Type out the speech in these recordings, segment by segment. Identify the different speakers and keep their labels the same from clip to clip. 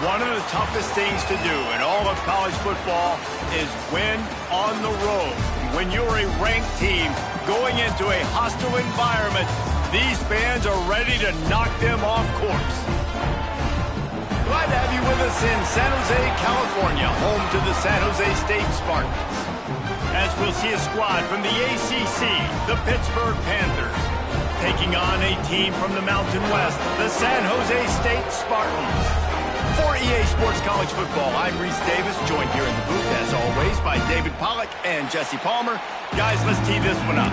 Speaker 1: One of the toughest things to do in all of college football is win on the road. When you're a ranked team going into a hostile environment, these fans are ready to knock them off course. Glad to have you with us in San Jose, California, home to the San Jose State Spartans. As we'll see a squad from the ACC, the Pittsburgh Panthers, taking on a team from the Mountain West, the San Jose State Spartans. For EA Sports College Football, I'm Reese Davis, joined here in the booth, as always, by David Pollack and Jesse Palmer. Guys, let's tee this one up.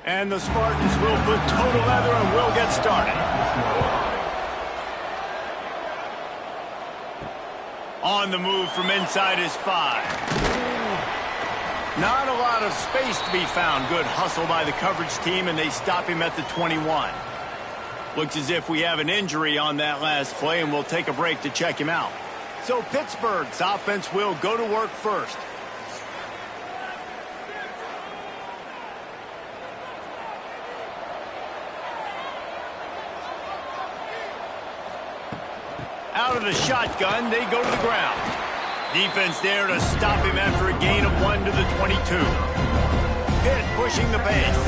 Speaker 1: And the Spartans will put total leather and we'll get started. On the move from inside is 5. Not a lot of space to be found. Good hustle by the coverage team, and they stop him at the 21. Looks as if we have an injury on that last play, and we'll take a break to check him out. So Pittsburgh's offense will go to work first. Out of the shotgun, they go to the ground. Defense there to stop him after a gain of 1 to the 22. Pitt pushing the pace.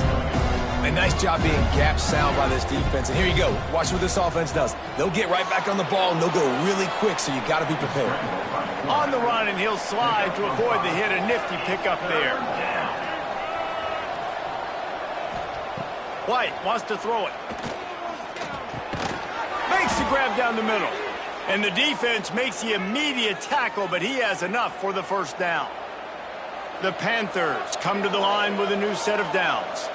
Speaker 2: A nice job being gap sound by this defense. And here you go. Watch what this offense does. They'll get right back on the ball, and they'll go really quick, so you got to be prepared.
Speaker 1: On the run, and he'll slide to avoid the hit. A nifty pickup there. White wants to throw it. Makes the grab down the middle. And the defense makes the immediate tackle, but he has enough for the first down. The Panthers come to the line with a new set of downs.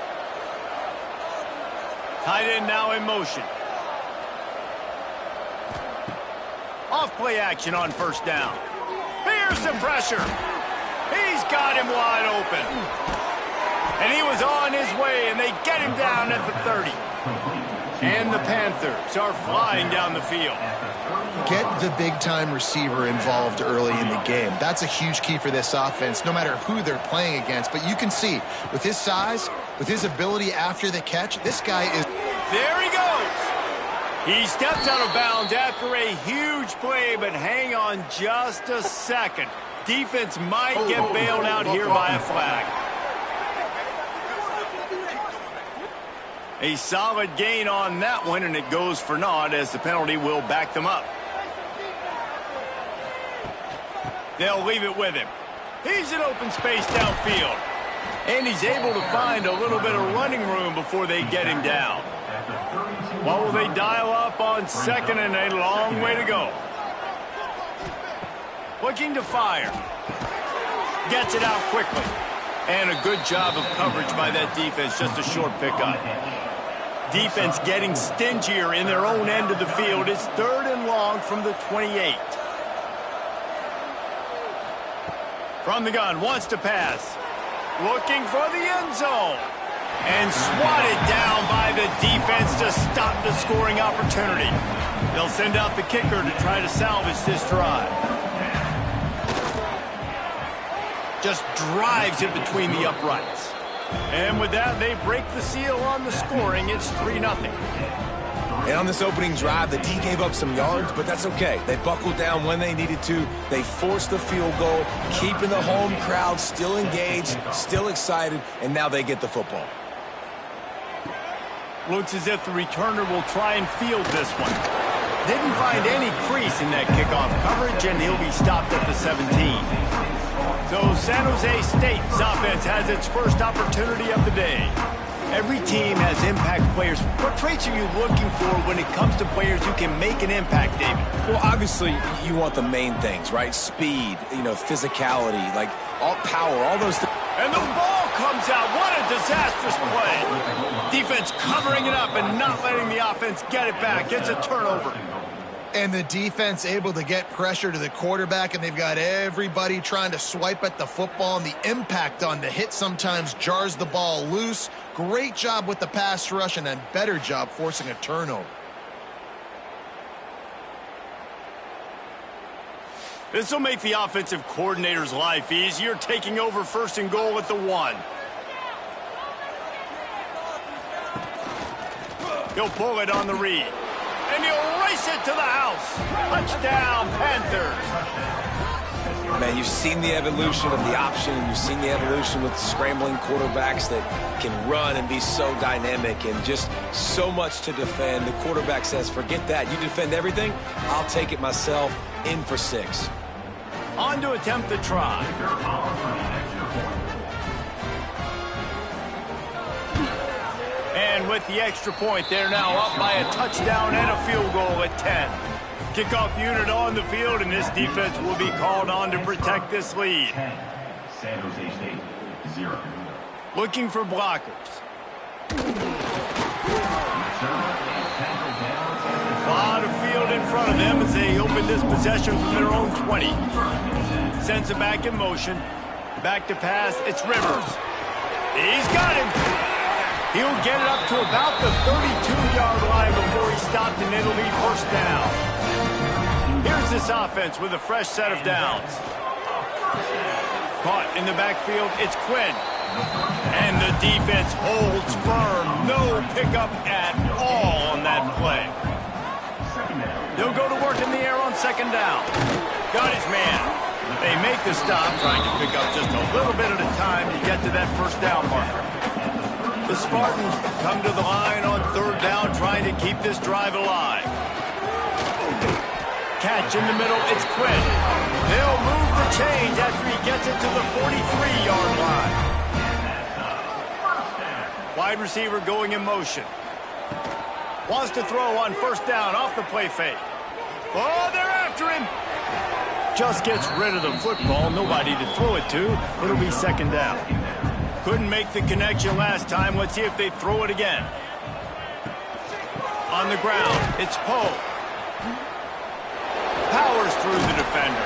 Speaker 1: Tight end now in motion. Off play action on first down. Here's the pressure. He's got him wide open. And he was on his way, and they get him down at the 30. And the Panthers are flying down the field.
Speaker 3: Get the big-time receiver involved early in the game. That's a huge key for this offense, no matter who they're playing against. But you can see, with his size, with his ability after the catch, this guy is...
Speaker 1: There he goes! He steps out of bounds after a huge play, but hang on just a second. Defense might get bailed out here by a flag. A solid gain on that one, and it goes for naught as the penalty will back them up. They'll leave it with him. He's in open space downfield. And he's able to find a little bit of running room before they get him down. What will they dial up on second, and a long way to go? Looking to fire. Gets it out quickly. And a good job of coverage by that defense, just a short pickup. Defense getting stingier in their own end of the field. It's 3rd and long from the 28. From the gun, wants to pass. Looking for the end zone. And swatted down by the defense to stop the scoring opportunity. They'll send out the kicker to try to salvage this drive. Just drives it between the uprights. And with that, they break the seal on the scoring. It's 3-0.
Speaker 2: And on this opening drive, the D gave up some yards, but that's okay. They buckled down when they needed to. They forced the field goal, keeping the home crowd still engaged, still excited, and now they get the football.
Speaker 1: Looks as if the returner will try and field this one. Didn't find any crease in that kickoff coverage, and he'll be stopped at the 17. So San Jose State's offense has its first opportunity of the day. Every team has impact players. What traits are you looking for when it comes to players who can make an impact, David?
Speaker 2: Well, obviously, you want the main things, right? Speed, physicality, like all power, all those things.
Speaker 1: And the ball comes out. What a disastrous play. Defense covering it up and not letting the offense get it back. It's a turnover.
Speaker 3: And the defense able to get pressure to the quarterback, and they've got everybody trying to swipe at the football, and the impact on the hit sometimes jars the ball loose Great job with the pass rush and a better job forcing a turnover.
Speaker 1: This will make the offensive coordinator's life easier, taking over 1st and goal at the 1. He'll pull it on the read. And he'll race it to the house. Touchdown, Panthers.
Speaker 2: Man, you've seen the evolution of the option, and you've seen the evolution with scrambling quarterbacks that can run and be so dynamic and just so much to defend. The quarterback says, forget that. You defend everything, I'll take it myself. In for 6.
Speaker 1: On to attempt the try. And with the extra point, they're now up by a touchdown and a field goal at 10. Kickoff unit on the field, and this defense will be called on to protect this lead.
Speaker 4: San Jose State, 0.
Speaker 1: Looking for blockers. A lot of field in front of them as they open this possession from their own 20. Sends it back in motion. Back to pass. It's Rivers. He's got him. He'll get it up to about the 32-yard line before he's stopped, and it'll be 1st down. Here's this offense with a fresh set of downs. Caught in the backfield, it's Quinn. And the defense holds firm. No pickup at all on that play. They'll go to work in the air on 2nd down. Got his man. They make the stop, trying to pick up just a little bit at a time to get to that 1st down marker. The Spartans come to the line on 3rd down, trying to keep this drive alive. Catch in the middle, it's Quinn. They'll move the chains after he gets it to the 43-yard line. Wide receiver going in motion. Wants to throw on 1st down off the play fake. Oh, they're after him. Just gets rid of the football. Nobody to throw it to. It'll be 2nd down. Couldn't make the connection last time. Let's see if they throw it again. On the ground, it's Poe. Powers through the defender.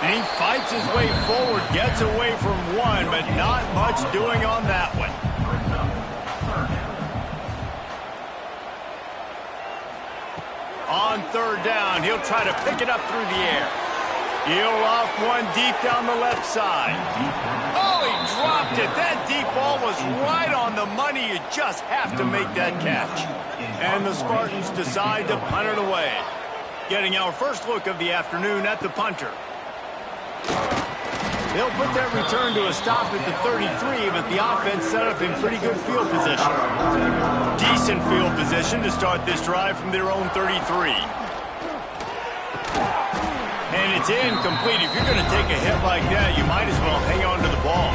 Speaker 1: And he fights his way forward, gets away from one, but not much doing on that one. On 3rd down, he'll try to pick it up through the air. He'll off one deep down the left side. Oh, he dropped it. That deep ball was right on the money. You just have to make that catch. And the Spartans decide to punt it away. Getting our first look of the afternoon at the punter. They'll put that return to a stop at the 33, but the offense set up in pretty good field position. Decent field position to start this drive from their own 33. And it's incomplete. If you're going to take a hit like that, you might as well hang on to the ball.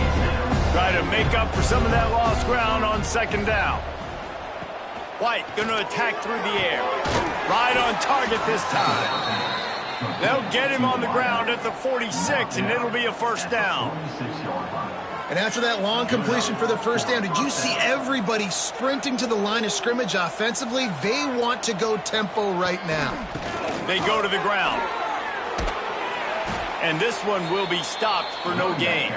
Speaker 1: Try to make up for some of that lost ground on 2nd down. White going to attack through the air. Right on target this time. They'll get him on the ground at the 46, and it'll be a 1st down.
Speaker 3: And after that long completion for the 1st down, did you see everybody sprinting to the line of scrimmage offensively? They want to go tempo right now.
Speaker 1: They go to the ground. And this one will be stopped for no gain.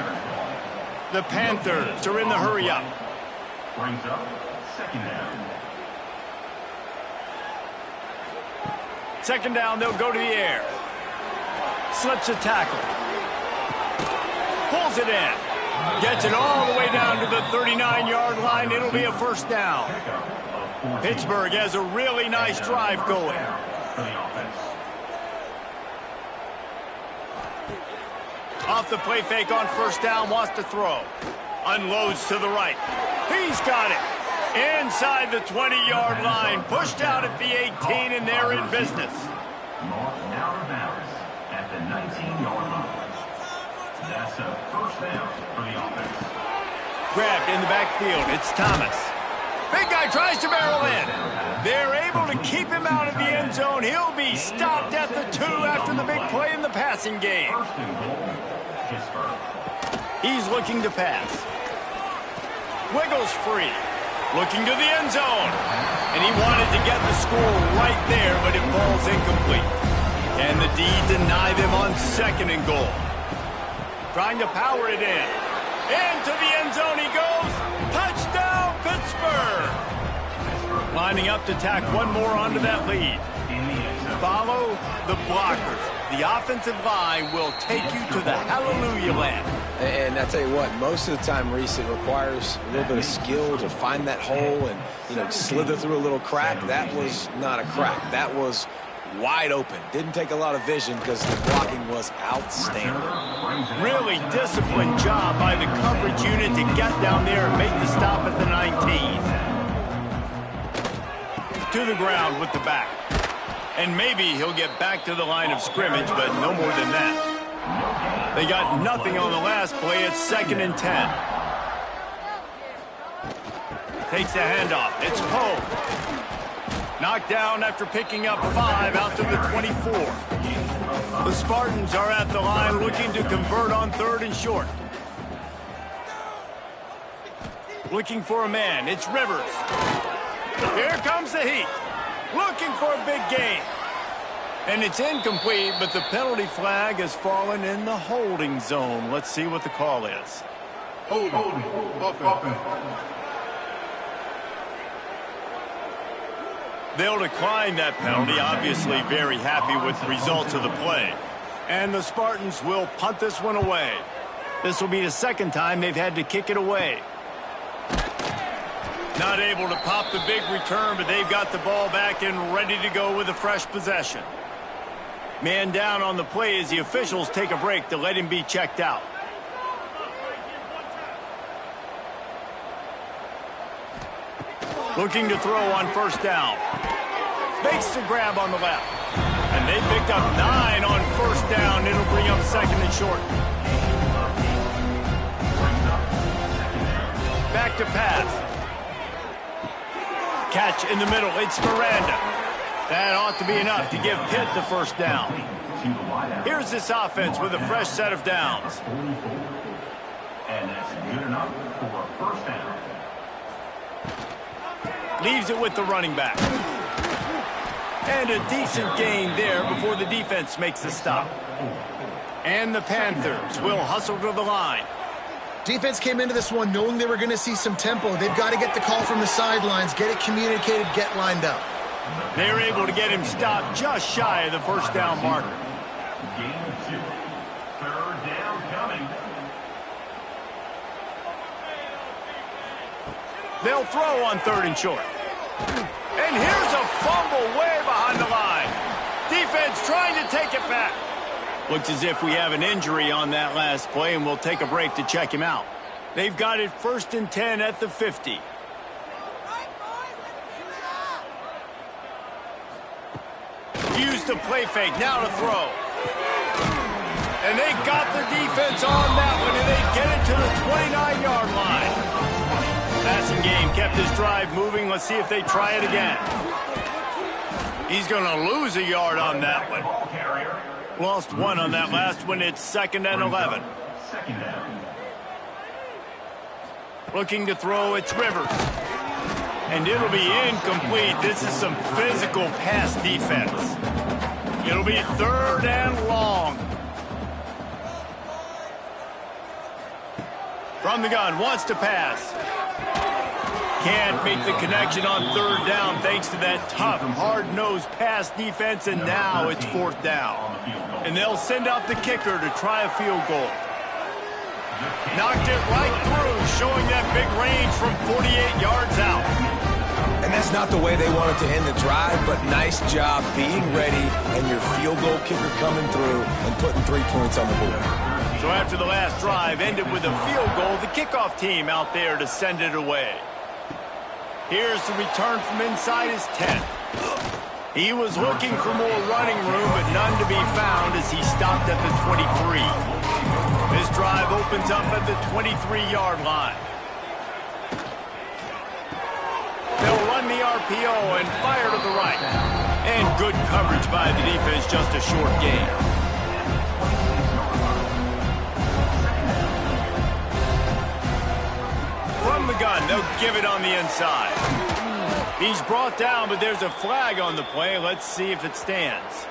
Speaker 1: The Panthers are in the hurry-up.
Speaker 4: Brings up 2nd down.
Speaker 1: 2nd down, they'll go to the air. Slips a tackle. Pulls it in. Gets it all the way down to the 39-yard line. It'll be a 1st down. Pittsburgh has a really nice drive going. Off the play fake on 1st down, wants to throw. Unloads to the right. He's got it. Inside the 20-yard line, pushed out at the 18, and they're in business.
Speaker 4: Now to bounds at the 19-yard line. That's a 1st down for the offense.
Speaker 1: Grabbed in the backfield, it's Thomas. Big guy tries to barrel in. They're able to keep him out of the end zone. He'll be stopped at the 2 after the big play in the passing game.
Speaker 4: 1st and goal, Pittsburgh.
Speaker 1: He's looking to pass. Wiggles free. Looking to the end zone. And he wanted to get the score right there, but it falls incomplete. And the D deny them on 2nd and goal. Trying to power it in. Into the end zone he goes. Touchdown, Pittsburgh! cover! Lining up to tack one more onto that lead. Follow the blockers. The offensive line will take you to the hallelujah land.
Speaker 2: And I tell you what, most of the time, Reese, it requires a little bit of skill to find that hole and, slither through a little crack. That was not a crack. That was wide open. Didn't take a lot of vision because the blocking was outstanding.
Speaker 1: Really disciplined job by the coverage unit to get down there and make the stop at the 19. To the ground with the back. And maybe he'll get back to the line of scrimmage, but no more than that. They got nothing on the last play. It's 2nd and 10. Takes the handoff. It's Poe. Knocked down after picking up 5 out to the 24. The Spartans are at the line looking to convert on 3rd and short. Looking for a man. It's Rivers. Here comes the heat. Looking for a big gain. And it's incomplete, but the penalty flag has fallen in the holding zone. Let's see what the call is.
Speaker 5: Holding.
Speaker 1: They'll decline that penalty, obviously very happy with the results of the play. And the Spartans will punt this one away. This will be the second time they've had to kick it away. Not able to pop the big return, but they've got the ball back and ready to go with a fresh possession. Man down on the play as the officials take a break to let him be checked out. Looking to throw on 1st down. Makes the grab on the left. And they picked up 9 on 1st down. It'll bring up 2nd and short. Back to pass. Catch in the middle. It's Miranda. That ought to be enough to give Pitt the 1st down. Here's this offense with a fresh set of downs.
Speaker 4: And that's good enough for a 1st down.
Speaker 1: Leaves it with the running back. And a decent gain there before the defense makes the stop. And the Panthers will hustle to the line.
Speaker 3: Defense came into this one knowing they were going to see some tempo. They've got to get the call from the sidelines, get it communicated, get lined up.
Speaker 1: They were able to get him stopped just shy of the 1st down marker.
Speaker 4: Gain of 2. 3rd down coming.
Speaker 1: They'll throw on 3rd and short. And here's a fumble way behind the line. Defense trying to take it back. Looks as if we have an injury on that last play, and we'll take a break to check him out. They've got it 1st and 10 at the 50. Use the play fake, now to throw. And they got the defense on that one, and they get it to the 29-yard line. Passing game kept his drive moving. Let's see if they try it again. He's going to lose a yard on that one. Lost 1 on that last one. It's 2nd and 11. Looking to throw, it's Rivers. And it'll be incomplete. This is some physical pass defense. It'll be 3rd and long. From the gun, wants to pass. Can't make the connection on 3rd down thanks to that tough, hard-nosed pass defense, and now it's 4th down. And they'll send out the kicker to try a field goal. Knocked it right through, showing that big range from 48 yards out.
Speaker 2: And that's not the way they wanted to end the drive, but nice job being ready and your field goal kicker coming through and putting 3 points on the board.
Speaker 1: So after the last drive ended with a field goal, the kickoff team out there to send it away. Here's the return from inside his 10. He was looking for more running room, but none to be found as he stopped at the 23. This drive opens up at the 23-yard line. They'll run the RPO and fire to the right. And good coverage by the defense, just a short gain. From the gun, they'll give it on the inside. He's brought down, but there's a flag on the play. Let's see if it stands.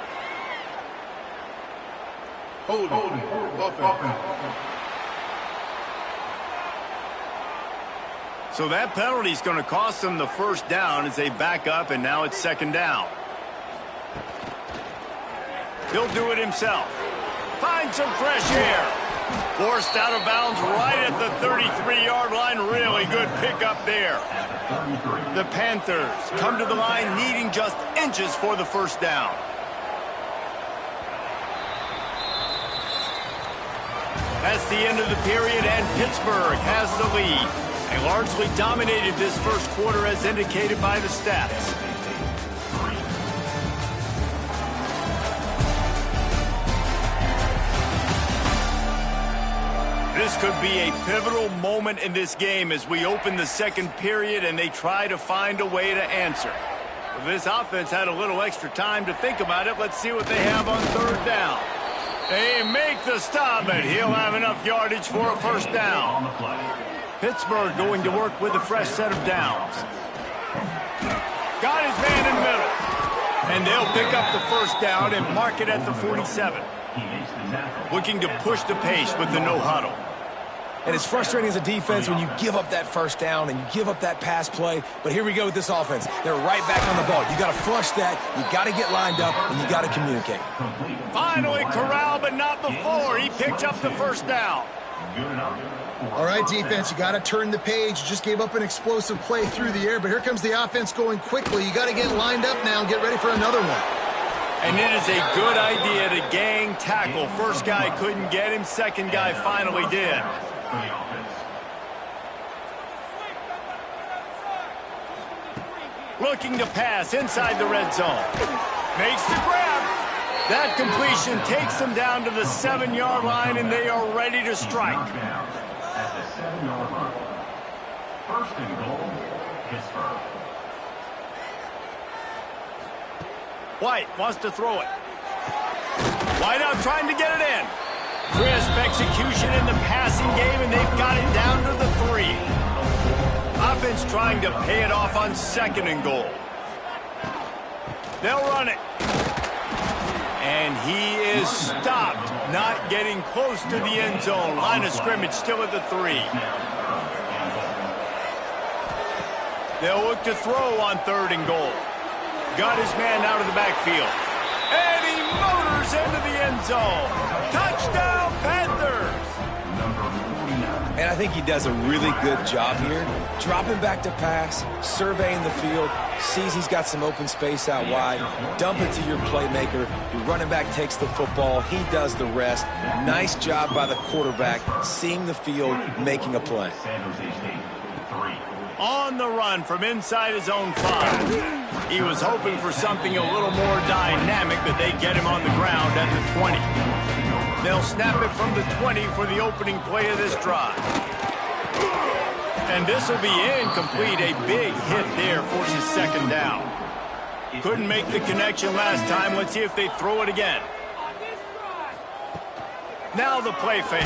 Speaker 1: So that penalty is going to cost them the first down as they back up, and now it's second down. He'll do it himself. Find some fresh air. Forced out of bounds right at the 33-yard line. Really good pickup there. The Panthers come to the line needing just inches for the first down. That's the end of the period, and Pittsburgh has the lead. They largely dominated this first quarter as indicated by the stats. This could be a pivotal moment in this game as we open the second period and they try to find a way to answer. Well, this offense had a little extra time to think about it. Let's see what they have on third down. They make the stop, and he'll have enough yardage for a first down. Pittsburgh going to work with a fresh set of downs. Got his man in the middle. And they'll pick up the first down and mark it at the 47. Looking to push the pace with the no huddle.
Speaker 2: And it's frustrating as a defense when you give up that first down and you give up that pass play. But here we go with this offense. They're right back on the ball. You got to flush that. You got to get lined up, and you got to communicate.
Speaker 1: Finally corralled, but not before. He picks up the first down.
Speaker 3: All right, defense, you got to turn the page. You just gave up an explosive play through the air, but here comes the offense going quickly. You got to get lined up now and get ready for another one.
Speaker 1: And it is a good idea to gang tackle. First guy couldn't get him. Second guy finally did. Looking to pass inside the red zone. Makes the grab. That completion takes them down to the 7-yard line, and they are ready to strike.
Speaker 4: At the 7-yard line. First and goal, Pittsburgh.
Speaker 1: White wants to throw it. White out trying to get it in. Crisp execution in the passing game, and they've got it down to the 3. Offense trying to pay it off on second and goal. They'll run it. And he is stopped, not getting close to the end zone. Line of scrimmage still at the 3. They'll look to throw on third and goal. Got his man out of the backfield. And he motors into the end zone. Touchdown, Panthers!
Speaker 2: And I think he does a really good job here. Dropping back to pass, surveying the field, sees he's got some open space out wide, dump it to your playmaker. Your running back takes the football. He does the rest. Nice job by the quarterback, seeing the field, making a play.
Speaker 1: On the run from inside his own 5. He was hoping for something a little more dynamic, but they get him on the ground at the 20. They'll snap it from the 20 for the opening play of this drive. And this will be incomplete. A big hit there forces second down. Couldn't make the connection last time. Let's see if they throw it again. Now the play fake.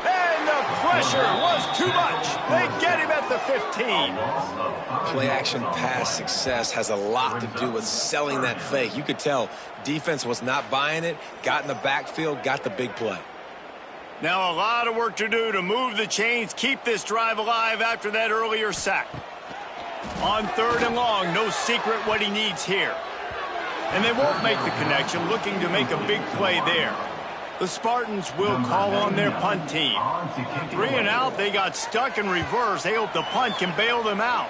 Speaker 1: And the pressure was too much. They get him at the 15.
Speaker 2: Play-action pass success has a lot to do with selling that fake. You could tell defense was not buying it, got in the backfield, got the big play.
Speaker 1: Now a lot of work to do to move the chains, keep this drive alive after that earlier sack. On third and long, no secret what he needs here. And they won't make the connection, looking to make a big play there. The Spartans will call on their punt team. 3 and out, they got stuck in reverse. They hope the punt can bail them out.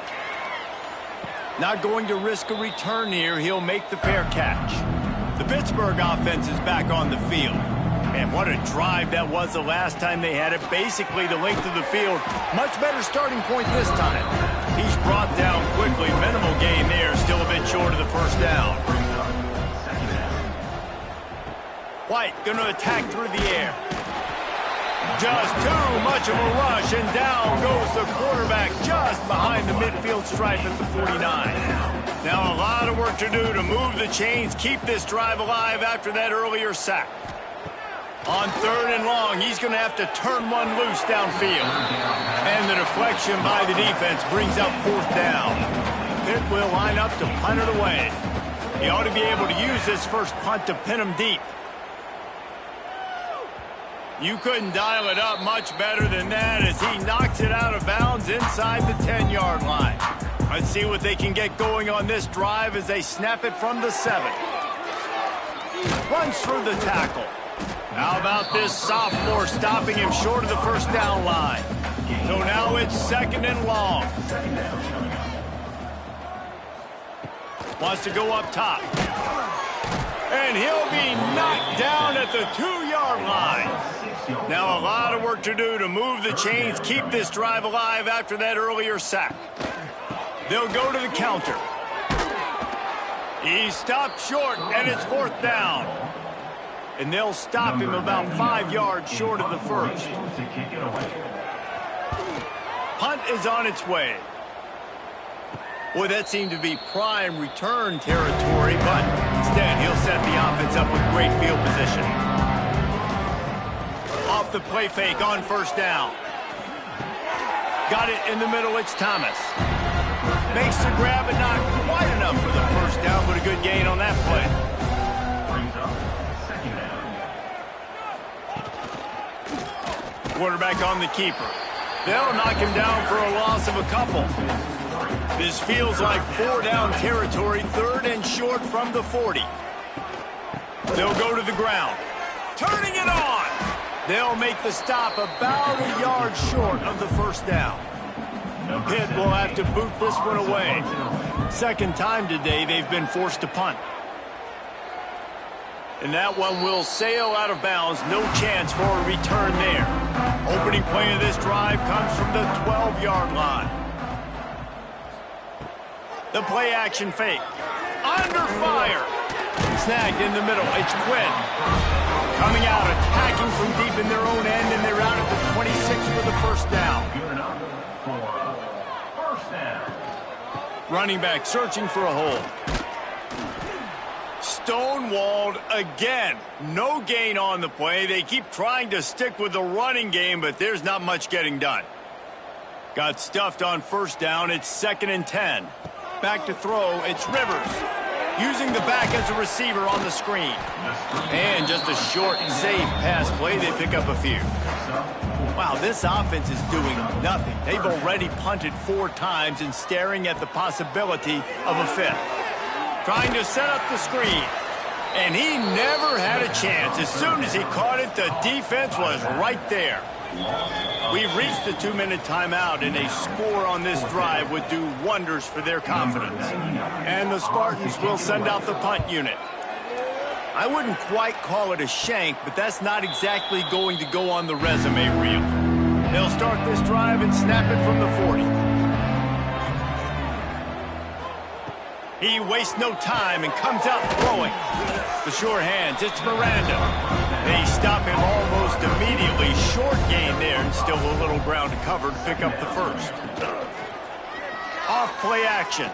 Speaker 1: Not going to risk a return here. He'll make the fair catch. The Pittsburgh offense is back on the field. And what a drive that was the last time they had it. Basically the length of the field. Much better starting point this time. He's brought down quickly. Minimal gain there. Still a bit short of the first down. White going to attack through the air. Just too much of a rush, and down goes the quarterback just behind the midfield stripe at the 49. Now a lot of work to do to move the chains, keep this drive alive after that earlier sack. On third and long, he's going to have to turn one loose downfield. And the deflection by the defense brings up fourth down. Pitt will line up to punt it away. He ought to be able to use this first punt to pin him deep. You couldn't dial it up much better than that as he knocks it out of bounds inside the 10-yard line. Let's see what they can get going on this drive as they snap it from the 7. Runs through the tackle. How about this sophomore stopping him short of the first down line? So now it's 2nd and long. Wants to go up top. And he'll be knocked down at the 2-yard line. Now a lot of work to do to move the chains, keep this drive alive after that earlier sack. They'll go to the counter. He stopped short, and it's 4th down. And they'll stop him about 5 yards short of the first. Punt is on its way. Boy, that seemed to be prime return territory, but instead he'll set the offense up with great field position. Off the play fake on 1st down. Got it in the middle, it's Thomas. Makes the grab, but not quite enough for the 1st down, but a good gain on that play. Quarterback on the keeper. They'll knock him down for a loss of a couple. This feels like 4-down territory, 3rd and short from the 40. They'll go to the ground. Turning it on! They'll make the stop about a yard short of the 1st down. Pitt will have to boot this one away. 2nd time today they've been forced to punt. And that one will sail out of bounds. No chance for a return there. Opening play of this drive comes from the 12-yard line. The play action fake. Under fire. Snagged in the middle. It's Quinn. Coming out, attacking from deep in their own end, and they're out at the 26 for the 1st down. Running back searching for a hole. Stonewalled again. No gain on the play. They keep trying to stick with the running game, but there's not much getting done. Got stuffed on 1st down. It's 2nd and 10. Back to throw. It's Rivers. Using the back as a receiver on the screen. And just a short, safe pass play. They pick up a few. Wow, this offense is doing nothing. They've already punted 4 times and staring at the possibility of a 5th. Trying to set up the screen. And he never had a chance. As soon as he caught it, the defense was right there. We've reached the 2-minute timeout, and a score on this drive would do wonders for their confidence. And the Spartans will send out the punt unit. I wouldn't quite call it a shank, but that's not exactly going to go on the resume reel. They'll start this drive and snap it from the 40. He wastes no time and comes out throwing. The sure hands, it's Miranda. They stop him almost immediately. Short gain there and still a little ground to cover to pick up the 1st. Off play action.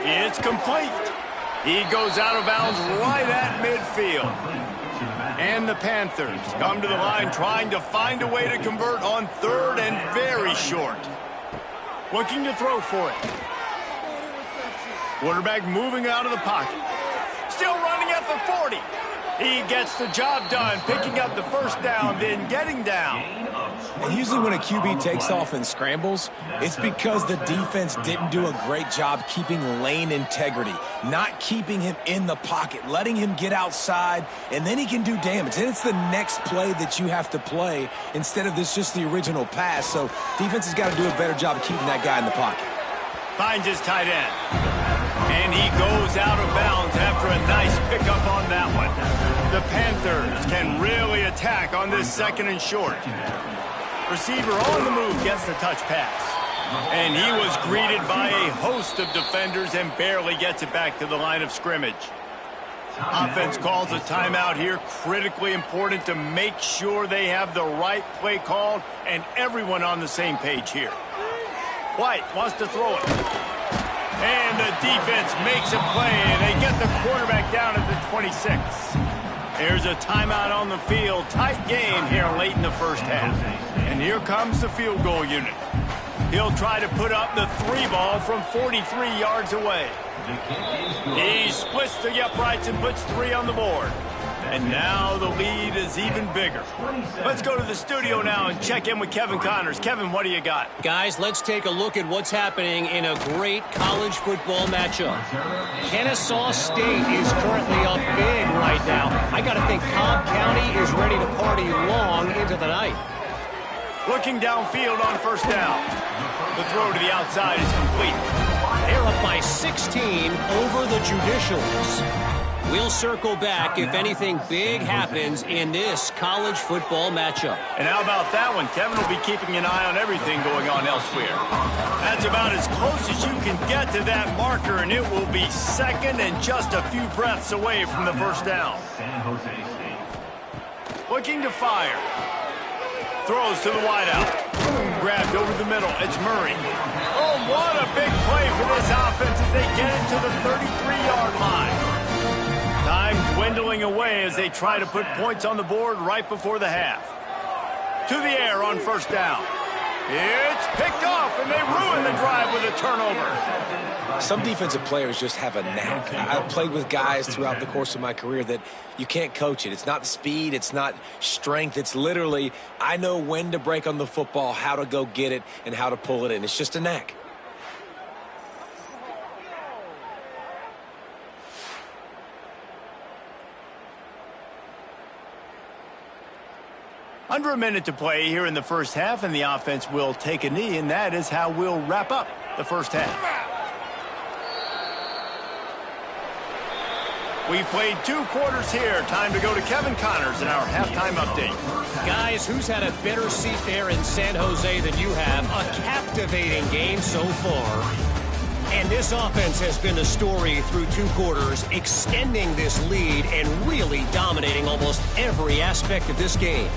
Speaker 1: It's complete. He goes out of bounds right at midfield. And the Panthers come to the line trying to find a way to convert on 3rd and very short. Looking to throw for it. Quarterback moving out of the pocket. Still running at the 40. He gets the job done, picking up the 1st down, then getting down.
Speaker 2: And usually when a QB takes off and scrambles, it's because the defense didn't do a great job keeping lane integrity, not keeping him in the pocket, letting him get outside, and then he can do damage. And it's the next play that you have to play instead of this just the original pass. So defense has got to do a better job of keeping that guy in the pocket.
Speaker 1: Finds his tight end. And he goes out of bounds after a nice pickup on that one. The Panthers can really attack on this 2nd and short. Receiver on the move gets the touch pass. And he was greeted by a host of defenders and barely gets it back to the line of scrimmage. Offense calls a timeout here. Critically important to make sure they have the right play called and everyone on the same page here. White wants to throw it. And the defense makes a play, and they get the quarterback down at the 26. There's a timeout on the field. Tight game here late in the 1st half. And here comes the field goal unit. He'll try to put up the 3-ball from 43 yards away. He splits the uprights and puts 3 on the board. And now the lead is even bigger. Let's go to the studio now and check in with Kevin Connors. Kevin, what do you got?
Speaker 5: Guys, let's take a look at what's happening in a great college football matchup. Kennesaw State is currently up big right now. I got to think Cobb County is ready to party long into the night.
Speaker 1: Looking downfield on first down. The throw to the outside is complete.
Speaker 5: They're up by 16 over the Judicials. We'll circle back if anything big happens in this college football matchup.
Speaker 1: And how about that one? Kevin will be keeping an eye on everything going on elsewhere. That's about as close as you can get to that marker, and it will be second and just a few breaths away from the first down. Looking to fire. Throws to the wideout. Grabbed over the middle. It's Murray. Oh, what a big play for this offense as they get into the 33-yard line. Time dwindling away as they try to put points on the board right before the half. To the air on first down. It's picked off, and they ruin the drive with a turnover.
Speaker 2: Some defensive players just have a knack. I've played with guys throughout the course of my career that you can't coach it. It's not speed. It's not strength. It's literally, I know when to break on the football, how to go get it, and how to pull it in. It's just a knack.
Speaker 1: Under a minute to play here in the first half, and the offense will take a knee, and that is how we'll wrap up the first half. We've played 2 quarters here. Time to go to Kevin Connors in our halftime update.
Speaker 5: Guys, who's had a better seat there in San Jose than you have? A captivating game so far. And this offense has been a story through 2 quarters, extending this lead and really dominating almost every aspect of this game.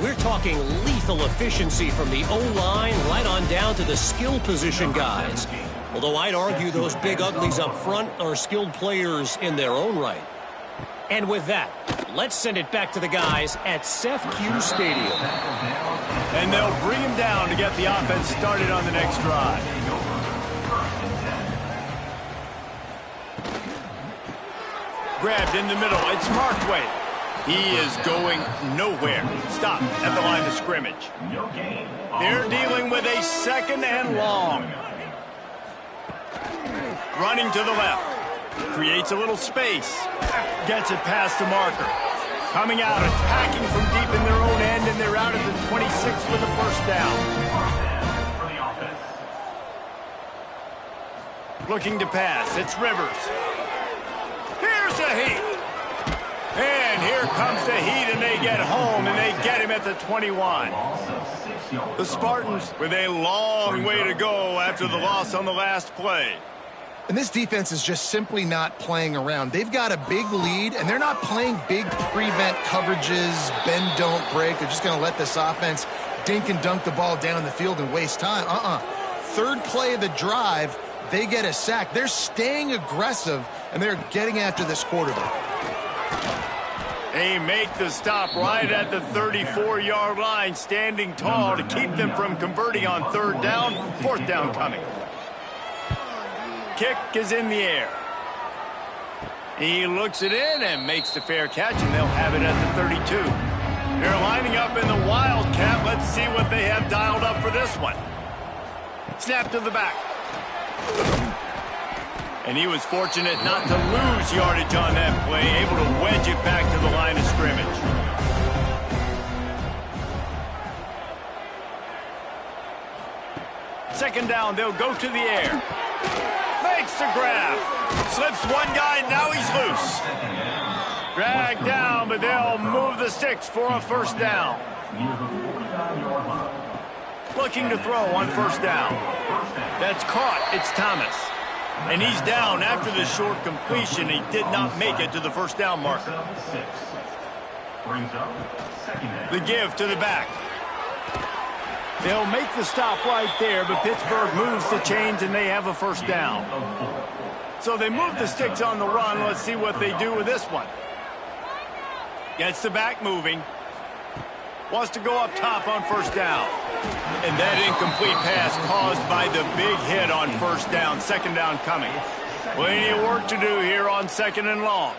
Speaker 5: We're talking lethal efficiency from the O-line right on down to the skill position guys. Although I'd argue those big uglies up front are skilled players in their own right. And with that, let's send it back to the guys at Seth Q Stadium.
Speaker 1: And they'll bring him down to get the offense started on the next drive. Grabbed in the middle. It's Markway. He is going nowhere. Stop at the line of scrimmage. They're dealing with a second and long. Running to the left. Creates a little space. Gets it past the marker. Coming out, attacking from deep in their own end, and they're out at the 26 with a first down. Looking to pass. It's Rivers. Here's the heat. And here comes the heat, and they get home, and they get him at the 21. The Spartans with a long way to go after the loss on the last play.
Speaker 3: And this defense is just simply not playing around. They've got a big lead, and they're not playing big prevent coverages, bend, don't break. They're just going to let this offense dink and dunk the ball down the field and waste time. Third play of the drive, they get a sack. They're staying aggressive, and they're getting after this quarterback.
Speaker 1: They make the stop right at the 34-yard line, standing tall to keep them from converting on third down. Fourth down coming. Kick is in the air. He looks it in and makes the fair catch, and they'll have it at the 32. They're lining up in the Wildcat. Let's see what they have dialed up for this one. Snap to the back. And he was fortunate not to lose yardage on that play, able to wedge it back to the line of scrimmage. Second down, they'll go to the air. Makes the grab. Slips one guy, now he's loose. Dragged down, but they'll move the sticks for a first down. Looking to throw on first down. That's caught. It's Thomas. And he's down after the short completion. He did not make it to the first down marker. The give to the back. They'll make the stop right there, but Pittsburgh moves the chains and they have a first down. So they move the sticks on the run. Let's see what they do with this one. Gets the back moving. Wants to go up top on first down. And that incomplete pass caused by the big hit on first down. Second down coming. Plenty of work to do here on second and long.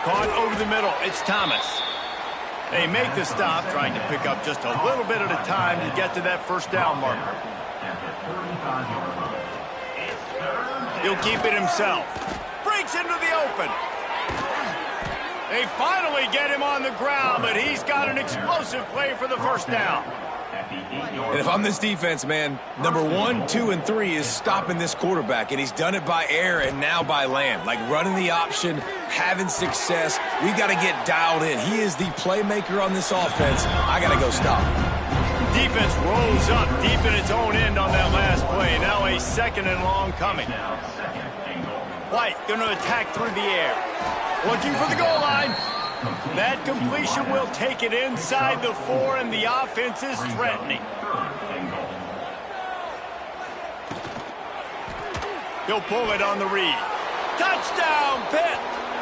Speaker 1: Caught over the middle. It's Thomas. They make the stop, trying to pick up just a little bit at a time to get to that first down marker. He'll keep it himself. Breaks into the open. They finally get him on the ground, but he's got an explosive play for the first down.
Speaker 2: And if I'm this defense, man, number 1, 2, and 3 is stopping this quarterback, and he's done it by air and now by land. Like running the option, having success. We got to get dialed in. He is the playmaker on this offense. I got to go stop him.
Speaker 1: Defense rolls up deep in its own end on that last play. Now a second and long coming. White going to attack through the air. Looking for the goal line. That completion will take it inside the 4, and the offense is threatening. He'll pull it on the read. Touchdown, Pitt!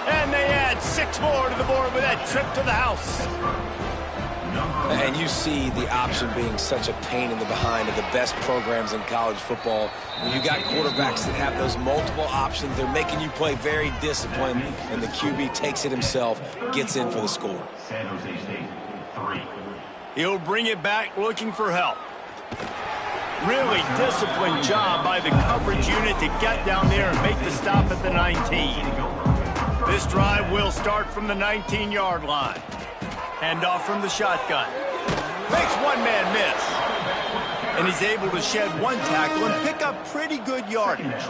Speaker 1: And they add 6 more to the board with that trip to the house.
Speaker 2: And you see the option being such a pain in the behind of the best programs in college football. When you got quarterbacks that have those multiple options, they're making you play very disciplined, and the QB takes it himself, gets in for the score.
Speaker 4: San Jose State, 3.
Speaker 1: He'll bring it back looking for help. Really disciplined job by the coverage unit to get down there and make the stop at the 19. This drive will start from the 19-yard line. Hand off from the shotgun. Makes one man miss. And he's able to shed 1 tackle and pick up pretty good yardage.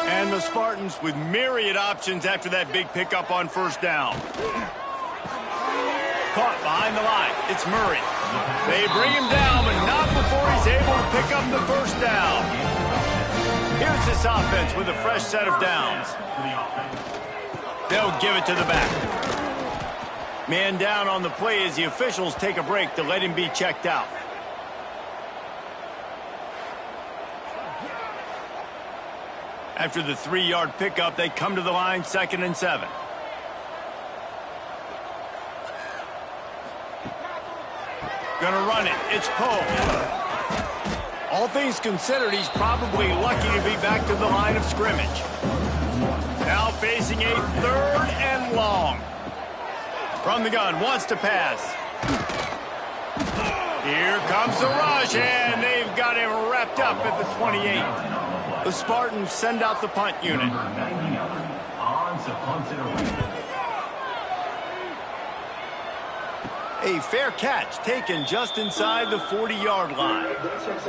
Speaker 1: And the Spartans with myriad options after that big pickup on first down. Caught behind the line. It's Murray. They bring him down, but not before he's able to pick up the first down. Here's this offense with a fresh set of downs. They'll give it to the back. Man down on the play as the officials take a break to let him be checked out. After the 3-yard pickup, they come to the line, 2nd and 7. Gonna run it. It's Poe. All things considered, he's probably lucky to be back to the line of scrimmage. Now facing a 3rd and long. From the gun, wants to pass. Here comes the rush, and they've got him wrapped up at the 28. The Spartans send out the punt unit. A fair catch taken just inside the 40-yard line.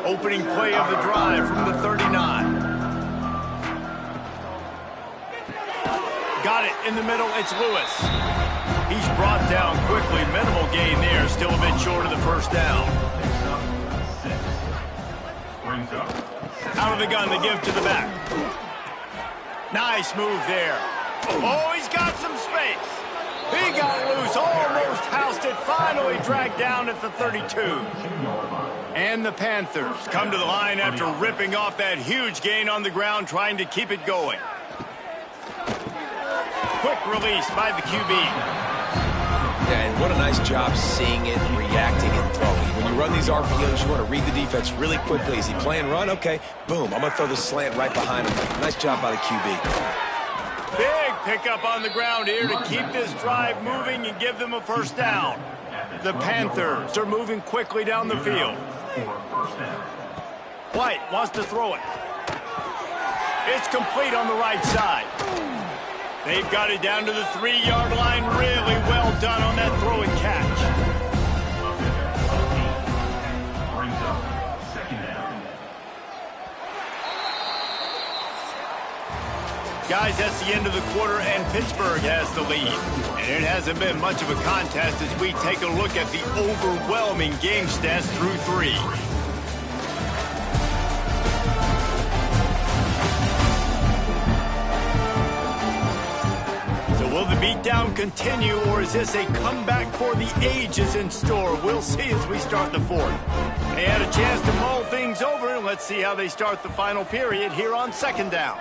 Speaker 1: Opening play of the drive from the 39. Got it in the middle, it's Lewis. He's brought down quickly. Minimal gain there. Still a bit short of the first down. Out of the gun, they give to the back. Nice move there. Oh, he's got some space. He got loose, almost housed it. Finally dragged down at the 32. And the Panthers come to the line after ripping off that huge gain on the ground, trying to keep it going. Quick release by the QB.
Speaker 2: Yeah, and what a nice job seeing it, reacting, and throwing. When you run these RPOs, you want to read the defense really quickly. Is he playing run? Okay, boom. I'm going to throw the slant right behind him. Nice job by the QB.
Speaker 1: Big pickup on the ground here to keep this drive moving and give them a first down. The Panthers are moving quickly down the field. White wants to throw it. It's complete on the right side. They've got it down to the 3-yard line. Really well done on that throw and catch. Guys, that's the end of the quarter, and Pittsburgh has the lead. And it hasn't been much of a contest as we take a look at the overwhelming game stats through 3. Will the beatdown continue, or is this a comeback for the ages in store? We'll see as we start the 4th. They had a chance to mull things over, and let's see how they start the final period here on 2nd down.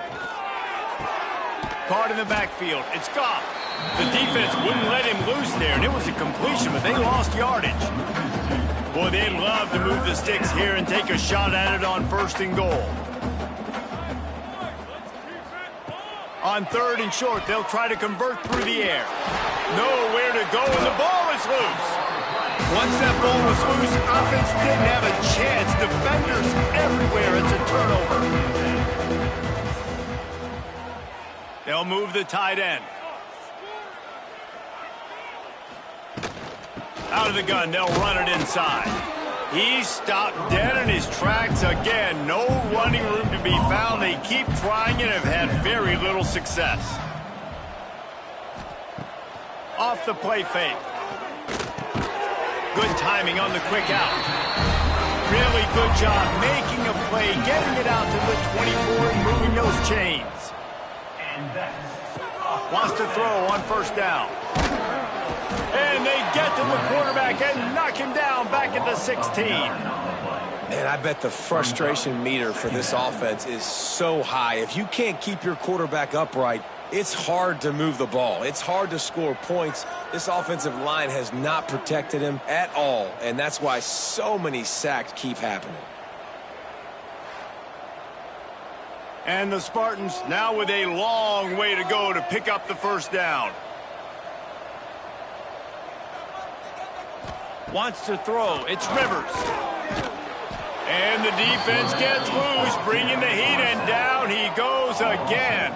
Speaker 1: Caught in the backfield. It's Goff. The defense wouldn't let him loose there, and it was a completion, but they lost yardage. Boy, they'd love to move the sticks here and take a shot at it on 1st and goal. On On 3rd and short, they'll try to convert through the air. Nowhere to go, and the ball is loose. Once that ball was loose, offense didn't have a chance. Defenders everywhere. It's a turnover. They'll move the tight end. Out of the gun, they'll run it inside. He stopped dead in his tracks again. No running room to be found. They keep trying and have had very little success. Off the play fake. Good timing on the quick out. Really good job making a play, getting it out to the 24 and moving those chains. Wants to throw on 1st down. And they get to the quarterback and knock him down back at the 16.
Speaker 2: Man, I bet the frustration meter for this offense is so high. If you can't keep your quarterback upright, it's hard to move the ball. It's hard to score points. This offensive line has not protected him at all, and that's why so many sacks keep happening.
Speaker 1: And the Spartans now with a long way to go to pick up the 1st down. Wants to throw. It's Rivers. And the defense gets loose, bringing the heat, and down he goes again.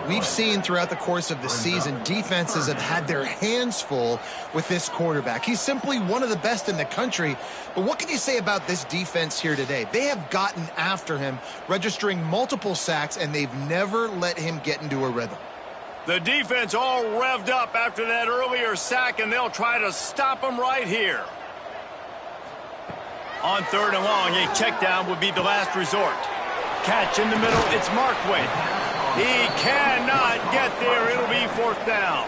Speaker 3: We've seen throughout the course of the season, defenses have had their hands full with this quarterback. He's simply one of the best in the country. But what can you say about this defense here today? They have gotten after him, registering multiple sacks, and they've never let him get into a rhythm.
Speaker 1: The defense all revved up after that earlier sack, and they'll try to stop him right here. On 3rd and long, a check down would be the last resort. Catch in the middle, it's Markway. He cannot get there, it'll be 4th down.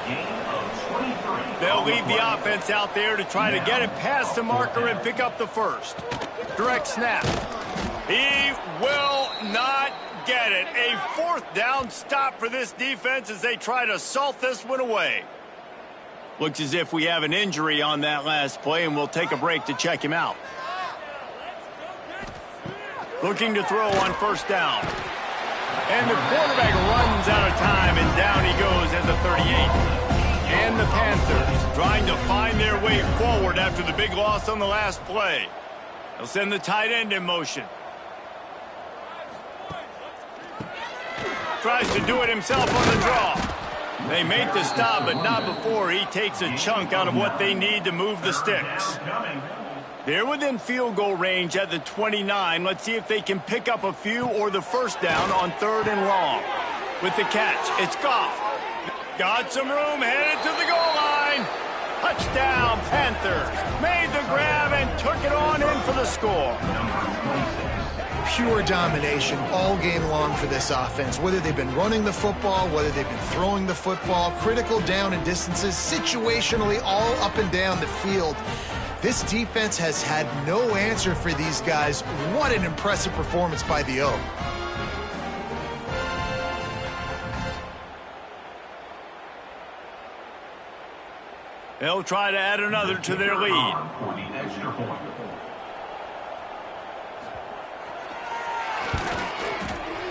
Speaker 1: They'll leave the offense out there to try to get it past the marker and pick up the 1st. Direct snap. He will not get it. A 4th down stop for this defense as they try to salt this one away. Looks as if we have an injury on that last play, and we'll take a break to check him out. Looking to throw on 1st down. And the quarterback runs out of time, and down he goes at the 38. And the Panthers trying to find their way forward after the big loss on the last play. They'll send the tight end in motion. Tries to do it himself on the draw. They make the stop, but not before he takes a chunk out of what they need to move the sticks. They're within field goal range at the 29. Let's see if they can pick up a few or the 1st down on 3rd and long. With the catch, it's Goff. Got some room, headed to the goal line. Touchdown, Panthers. Made the grab and took it on in for the score.
Speaker 3: Pure domination all game long for this offense. Whether they've been running the football, whether they've been throwing the football, critical down and distances, situationally all up and down the field. This defense has had no answer for these guys. What an impressive performance by the O.
Speaker 1: They'll try to add another to their lead.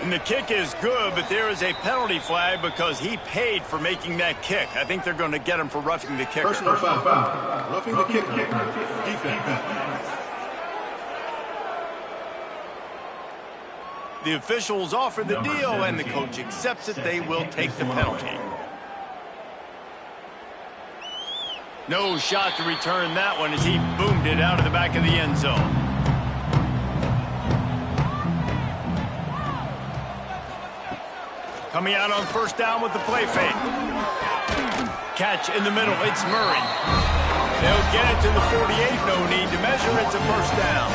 Speaker 1: And the kick is good, but there is a penalty flag because he paid for making that kick. I think they're going to get him for roughing the kicker.
Speaker 6: Personal foul. Roughing the kicker. Defense.
Speaker 1: The officials offer the deal, and the coach accepts it. They will take the penalty. No shot to return that one as he boomed it out of the back of the end zone. Coming out on 1st down with the play fake. Catch in the middle, it's Murray. They'll get it to the 48, no need to measure, it's a 1st down.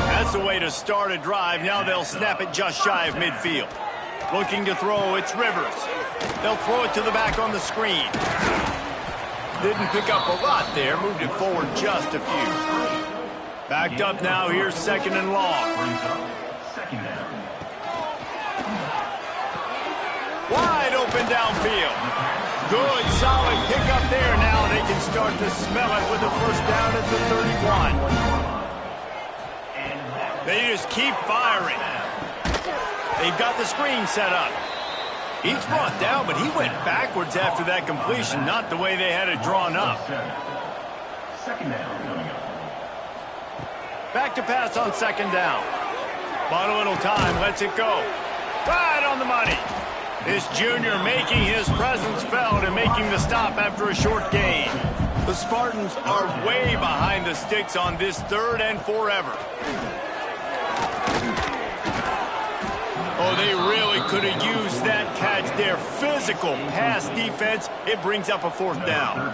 Speaker 1: That's the way to start a drive. Now they'll snap it just shy of midfield. Looking to throw, it's Rivers. They'll throw it to the back on the screen. Didn't pick up a lot there, moved it forward just a few. Backed up now, here's 2nd and long. Wide open downfield. Good, solid pick up there now. They can start to smell it with a 1st down at the 31. They just keep firing. They've got the screen set up. He's brought down, but he went backwards after that completion, not the way they had it drawn up.
Speaker 4: Second down coming up.
Speaker 1: Back to pass on second down. Bought a little time, lets it go. Right on the money. This junior making his presence felt and making the stop after a short gain. The Spartans are way behind the sticks on this third and forever. Oh, they really could have used that catch there. Physical pass defense. It brings up a fourth down.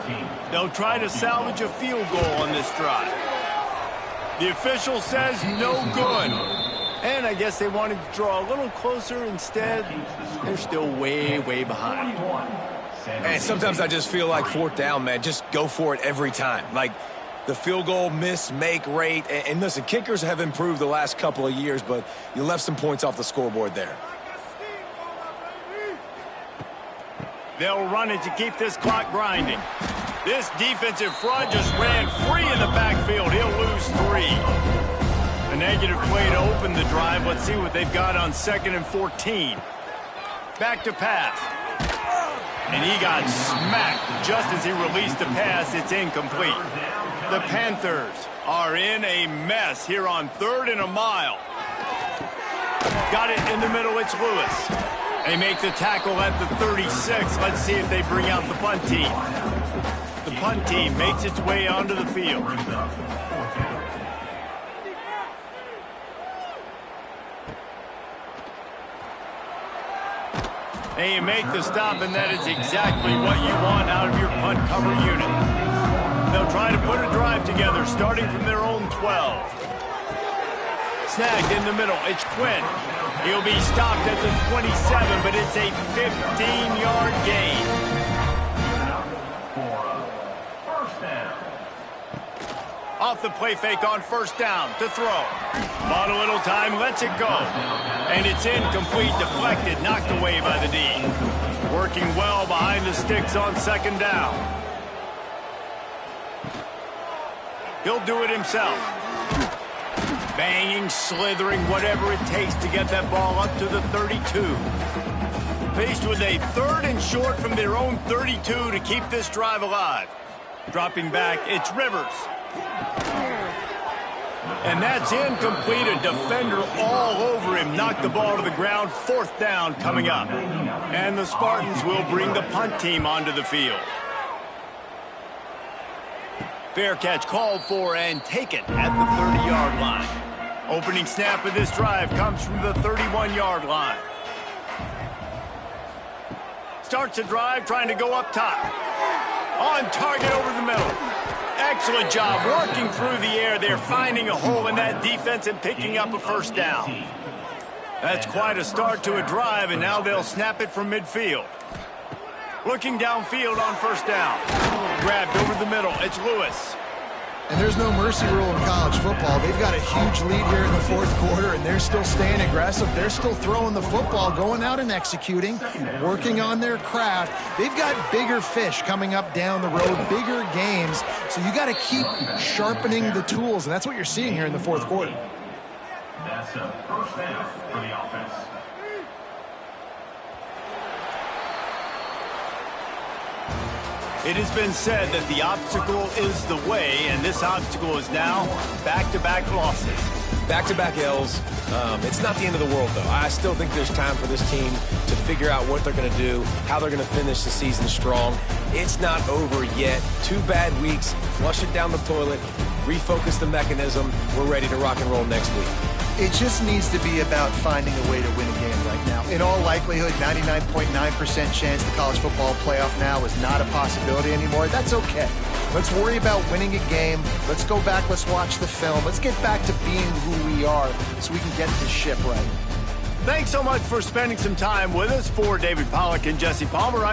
Speaker 1: They'll try to salvage a field goal on this drive. The official says no good. And I guess they wanted to draw a little closer. Instead, they're still way, way behind.
Speaker 2: And sometimes I just feel like fourth down, man. Just go for it every time. Like the field goal miss-make rate. And listen, kickers have improved the last couple of years, but you left some points off the scoreboard there.
Speaker 1: They'll run it to keep this clock grinding. This defensive front just ran free in the backfield. He'll lose 3. A negative play to open the drive. Let's see what they've got on 2nd and 14. Back to pass. And he got smacked just as he released the pass. It's incomplete. The Panthers are in a mess here on 3rd and a mile. Got it in the middle. It's Lewis. They make the tackle at the 36. Let's see if they bring out the punt team. The punt team makes its way onto the field. And you make the stop, and that is exactly what you want out of your punt cover unit. They'll try to put a drive together, starting from their own 12. Snagged in the middle. It's Quinn. He'll be stopped at the 27, but it's a 15-yard gain. Off the play fake on first down to throw. Bought a little time, lets it go. And it's incomplete, deflected, knocked away by the D. Working well behind the sticks on second down. He'll do it himself. Banging, slithering, whatever it takes to get that ball up to the 32. Faced with a 3rd and short from their own 32 to keep this drive alive. Dropping back, it's Rivers. And that's incomplete. A defender all over him. Knocked the ball to the ground. 4th down coming up. And the Spartans will bring the punt team onto the field. Fair catch called for and taken at the 30-yard line. Opening snap of this drive comes from the 31-yard line. Starts a drive trying to go up top. On target over the middle. Excellent job working through the air there, finding a hole in that defense and picking up a first down. That's quite a start to a drive, and now they'll snap it from midfield. Looking downfield on first down. Grabbed over the middle. It's Lewis.
Speaker 3: And there's no mercy rule in college football. They've got a huge lead here in the 4th quarter, and they're still staying aggressive. They're still throwing the football, going out and executing, working on their craft. They've got bigger fish coming up down the road, bigger games. So you got to keep sharpening the tools, and that's what you're seeing here in the 4th quarter.
Speaker 4: That's a first down for the offense.
Speaker 1: It has been said that the obstacle is the way, and this obstacle is now back-to-back losses.
Speaker 2: Back-to-back L's. It's not the end of the world, though. I still think there's time for this team to figure out what they're going to do, how they're going to finish the season strong. It's not over yet. 2 bad weeks. Flush it down the toilet. Refocus the mechanism. We're ready to rock and roll next week.
Speaker 3: It just needs to be about finding a way to win a game right now. In all likelihood, 99.9% chance the college football playoff now is not a possibility anymore. That's okay. Let's worry about winning a game. Let's go back. Let's watch the film. Let's get back to being who we are so we can get this ship right.
Speaker 1: Thanks so much for spending some time with us. For David Pollack and Jesse Palmer, I'm